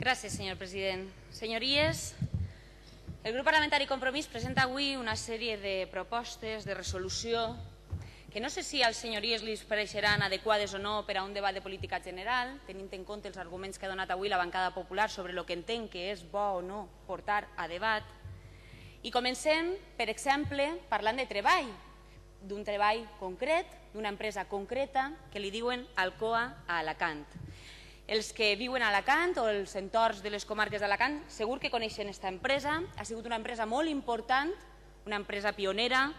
Gràcies, senyor president. Senyories, el grup parlamentari Compromís presenta avui una sèrie de propostes de resolució que no sé si als senyories li pareixeran adequades o no per a un debat de política general, tenint en compte els arguments que ha donat avui la bancada popular sobre el que entenc que és bo o no portar a debat. I comencem, per exemple, parlant de treball, d'un treball concret, d'una empresa concreta que li diuen Alcoa a Alacant. Els que viuen a Alacant o els entorns de les comarques d'Alacant segur que coneixen aquesta empresa. Ha sigut una empresa molt important, una empresa pionera,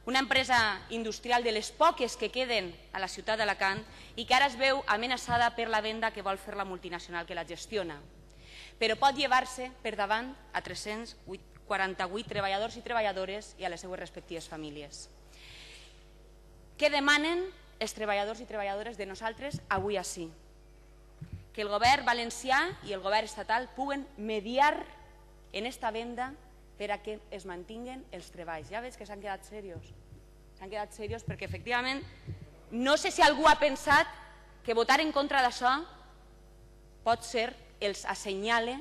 una empresa industrial de les poques que queden a la ciutat d'Alacant i que ara es veu amenaçada per la venda que vol fer la multinacional que la gestiona. Però pot llevar-se per davant a 348 treballadors i treballadores i a les seues respectives famílies. Què demanen els treballadors i treballadores de nosaltres avui ací? Que el govern valencià i el govern estatal puguen mediar en esta venda per a que es mantinguen els treballs. Ja veig que s'han quedat serios. S'han quedat serios perquè, efectivament, no sé si algú ha pensat que votar en contra d'això pot ser els assenyale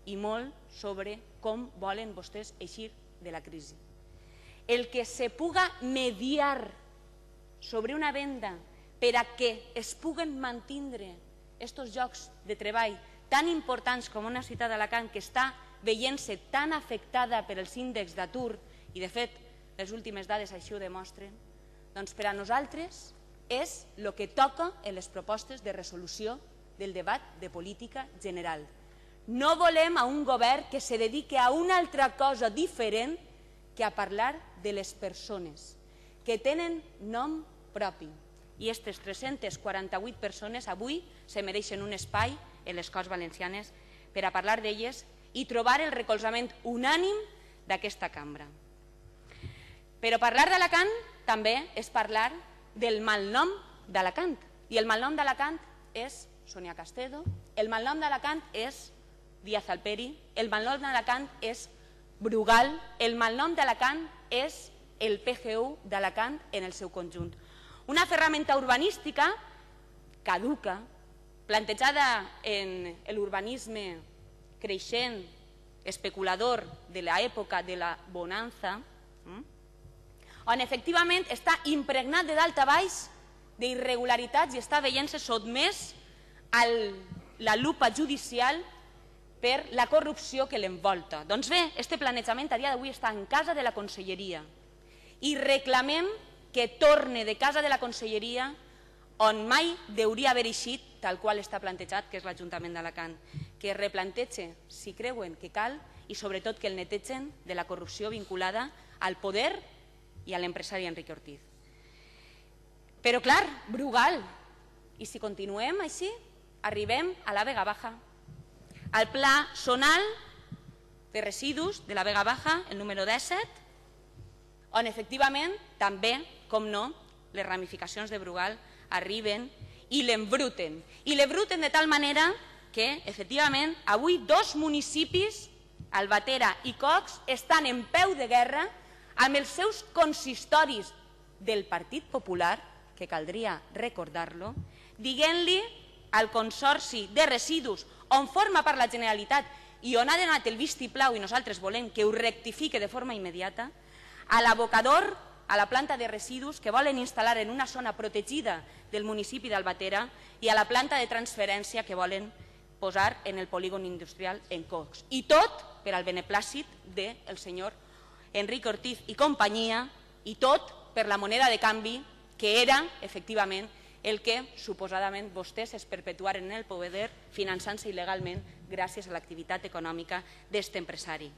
i molt sobre com volen vostès eixir de la crisi. El que se puga mediar sobre una venda per a que es puguen mantindre aquests llocs de treball tan importants com una ciutat d'Alacant que està veient-se tan afectada per els índexs d'atur, i de fet les últimes dades així ho demostren, doncs per a nosaltres és el que toca en les propostes de resolució del debat de política general. No volem a un govern que se dediqui a una altra cosa diferent que a parlar de les persones, que tenen nom propi. I aquestes 348 persones avui se mereixen un espai en les Corts Valencianes per a parlar d'elles i trobar el recolzament unànim d'aquesta cambra. Però parlar d'Alacant també és parlar del malnom d'Alacant. I el malnom d'Alacant és Sonia Castedo, el malnom d'Alacant és Díaz Alperi, el malnom d'Alacant és Brugal, el malnom d'Alacant és el PGU d'Alacant en el seu conjunt. Una ferramenta urbanística caduca, plantejada en l'urbanisme creixent, especulador de l'època de la bonança, on efectivament està impregnat de dalt a baix d'irregularitats i està veient-se sotmès a la lupa judicial per la corrupció que l'envolta. Doncs bé, aquest planejament a dia d'avui està en casa de la Conselleria i reclamem que torne de casa de la Conselleria on mai hauria d'haver eixit tal qual està plantejat, que és l'Ajuntament d'Alacant, que es replantege si creuen que cal i sobretot que el netegen de la corrupció vinculada al poder i a l'empresari Enrique Ortiz. Però clar, Brugal, i si continuem així, arribem a la Vega Baja, al pla zonal de residus de la Vega Baja, el número 17, on efectivament també, com no, les ramificacions de Brugal arriben i l'embruten. I l'embruten de tal manera que, efectivament, avui dos municipis, Albatera i Cox, estan en peu de guerra amb els seus consistoris del Partit Popular, que caldria recordar-lo, dient-li al Consorci de Residus, on forma part la Generalitat i on ha donat el vistiplau i nosaltres volem que ho rectifique de forma immediata, a l'abocador, a la planta de residus que volen instal·lar en una zona protegida del municipi d'Albatera i a la planta de transferència que volen posar en el polígon industrial en Cox. I tot per al beneplàcit del senyor Enrique Ortiz i companyia i tot per la moneda de canvi que era, efectivament, el que suposadament vostès es perpetuaren en el poder finançant-se il·legalment gràcies a l'activitat econòmica d'aquest empresari.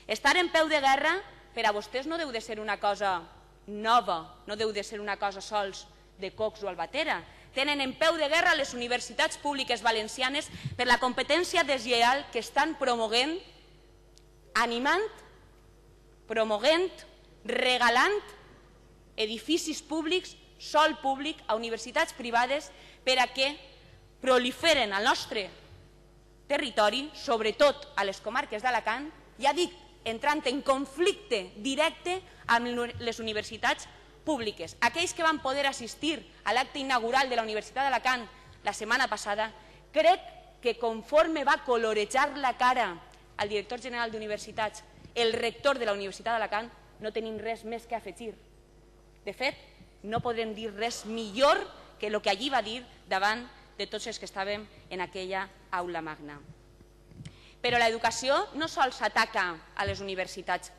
Estar en peu de guerra per a vostès no deu de ser una cosa nova, no deu de ser una cosa sols de Cox o Albatera. Tenen en peu de guerra les universitats públiques valencianes per la competència deslleial que estan promoguent, animant, promoguent, regalant edificis públics, sòl públic a universitats privades per a que proliferen al nostre territori, sobretot a les comarques d'Alacant, ja dic, entrant en conflicte directe amb les universitats públiques. Aquells que van poder assistir a l'acte inaugural de la Universitat d'Alacant la setmana passada, crec que conforme va colorejar la cara al director general d'Universitats, el rector de la Universitat d'Alacant, no tenim res més que afegir. De fet, no podrem dir res millor que el que allí va dir davant de tots els que estàvem en aquella aula magna. Però l'educació no sols s'ataca a les universitats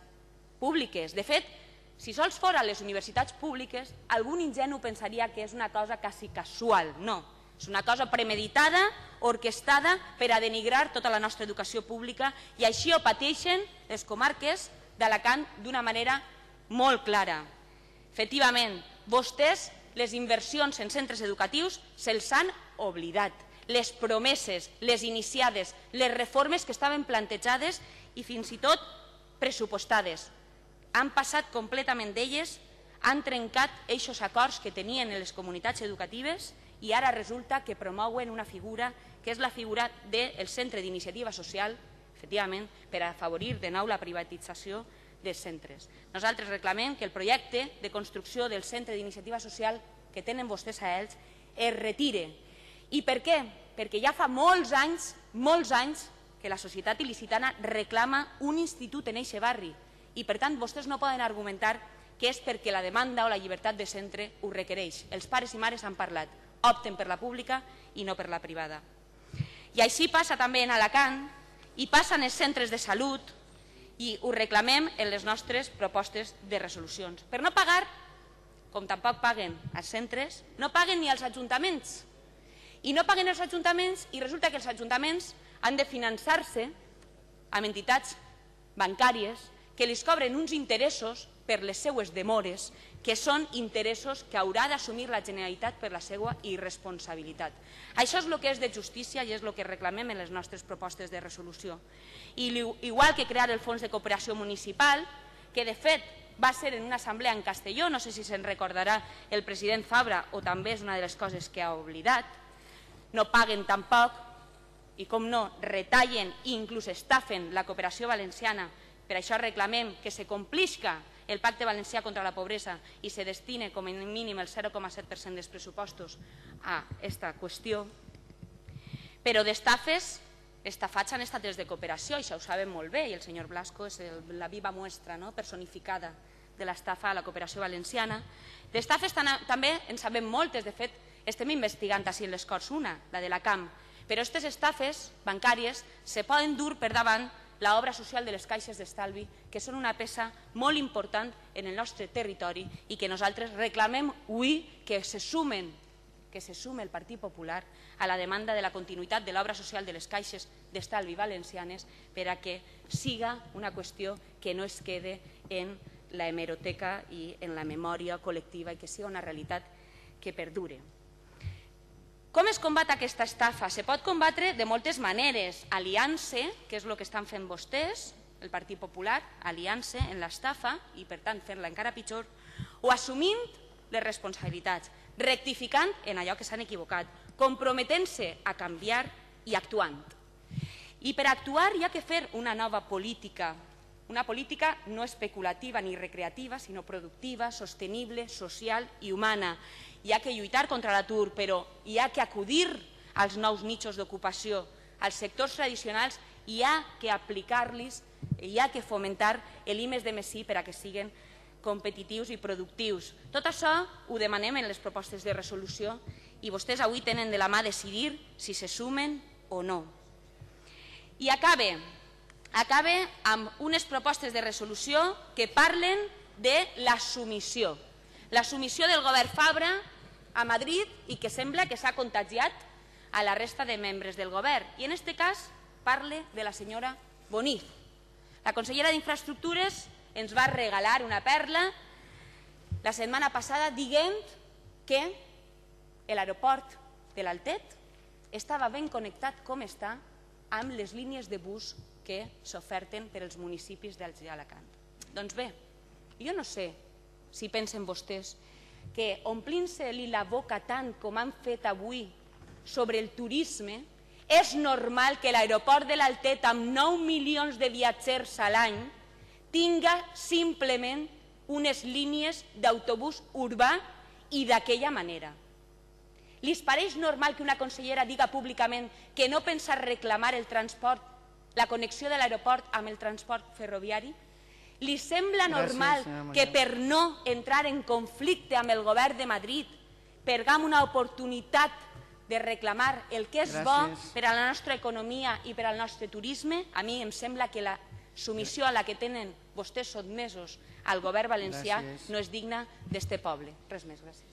públiques. De fet, si sols fora a les universitats públiques, algun ingenu pensaria que és una cosa quasi casual. No, és una cosa premeditada, orquestada per a denigrar tota la nostra educació pública, i així ho pateixen les comarques d'Alacant d'una manera molt clara. Efectivament, vostès les inversions en centres educatius se'ls han oblidat. Les promeses, les iniciades, les reformes que estaven plantejades i fins i tot pressupostades. Han passat completament d'elles, han trencat aquests acords que tenien en les comunitats educatives i ara resulta que promouen una figura que és la figura del centre d'iniciativa social, efectivament, per a afavorir de nou la privatització dels centres. Nosaltres reclamem que el projecte de construcció del centre d'iniciativa social que tenen vostès a ells es retire. I per què? Perquè ja fa molts anys que la societat il·licitana reclama un institut en eixe barri i per tant vostès no poden argumentar que és perquè la demanda o la llibertat de centre ho requereix. Els pares i mares han parlat, opten per la pública i no per la privada. I així passa també en Alacant i passa en els centres de salut i ho reclamem en les nostres propostes de resolucions. Per no pagar, com tampoc paguen els centres, no paguen ni els ajuntaments. I no paguen els ajuntaments i resulta que els ajuntaments han de finançar-se amb entitats bancàries que els cobren uns interessos per les seues demores, que són interessos que haurà d'assumir la Generalitat per la seva irresponsabilitat. Això és el que és de justícia i és el que reclamem en les nostres propostes de resolució. I igual que crear el Fons de Cooperació Municipal, que de fet va ser en una assemblea en Castelló, no sé si se'n recordarà el president Fabra o també és una de les coses que ha oblidat, no paguen tampoc i, com no, retallen i inclús estafen la cooperació valenciana. Per això reclamem que se complisca el Pacte Valencià contra la Pobresa i se destine com a mínim el 0,7% dels pressupostos a aquesta qüestió. Però d'estafes, estafats han estat els de cooperació, això ho sabem molt bé, i el senyor Blasco és la viva muestra personificada de l'estafa a la cooperació valenciana. D'estafes també en sabem moltes, de fet, estem investigant així en les Corts una, la de la CAM, però aquestes estafes bancàries se poden dur per davant l'obra social de les caixes d'estalvi, que són una peça molt important en el nostre territori i que nosaltres reclamem avui que se sume el Partit Popular a la demanda de la continuïtat de l'obra social de les caixes d'estalvi valencianes per a que siga una qüestió que no es quede en la hemeroteca i en la memòria col·lectiva i que sigui una realitat que perdure. Com es combat aquesta estafa? Se pot combatre de moltes maneres. Aliant-se, que és el que estan fent vostès, el Partit Popular, aliant-se en l'estafa i, per tant, fent-la encara pitjor, o assumint les responsabilitats, rectificant en allò que s'han equivocat, comprometent-se a canviar i actuant. I per actuar hi ha que fer una nova política, una política no especulativa ni recreativa, sinó productiva, sostenible, social i humana. Hi ha que lluitar contra l'atur, però hi ha que acudir als nous nichos d'ocupació, als sectors tradicionals, hi ha que aplicar-los, hi ha que fomentar l'I+D+I per a que siguin competitius i productius. Tot això ho demanem en les propostes de resolució i vostès avui tenen de la mà decidir si se sumen o no. I acabe amb unes propostes de resolució que parlen de la submissió. La submissió del govern Fabra a Madrid i que sembla que s'ha contagiat a la resta de membres del govern. I en aquest cas parle de la senyora Boniz. La consellera d'Infraestructures ens va regalar una perla la setmana passada dient que l'aeroport de l'Altet estava ben connectat com està amb les línies de bus que s'oferten per als municipis d'Elx i Alacant. Doncs bé, jo no sé si pensen vostès que omplint-se-li la boca tant com han fet avui sobre el turisme, és normal que l'aeroport de l'Altet, amb 9 milions de viatgers a l'any, tinga simplement unes línies d'autobús urbà i d'aquella manera. Li pareix normal que una consellera diga públicament que no pensa reclamar el transport, la connexió de l'aeroport amb el transport ferroviari? Li sembla normal que per no entrar en conflicte amb el govern de Madrid perdem una oportunitat de reclamar el que és bo per a la nostra economia i per al nostre turisme? A mi em sembla que la submissió a la que tenen vostès sotmesos al govern valencià no és digna d'este poble. Res més, gràcies.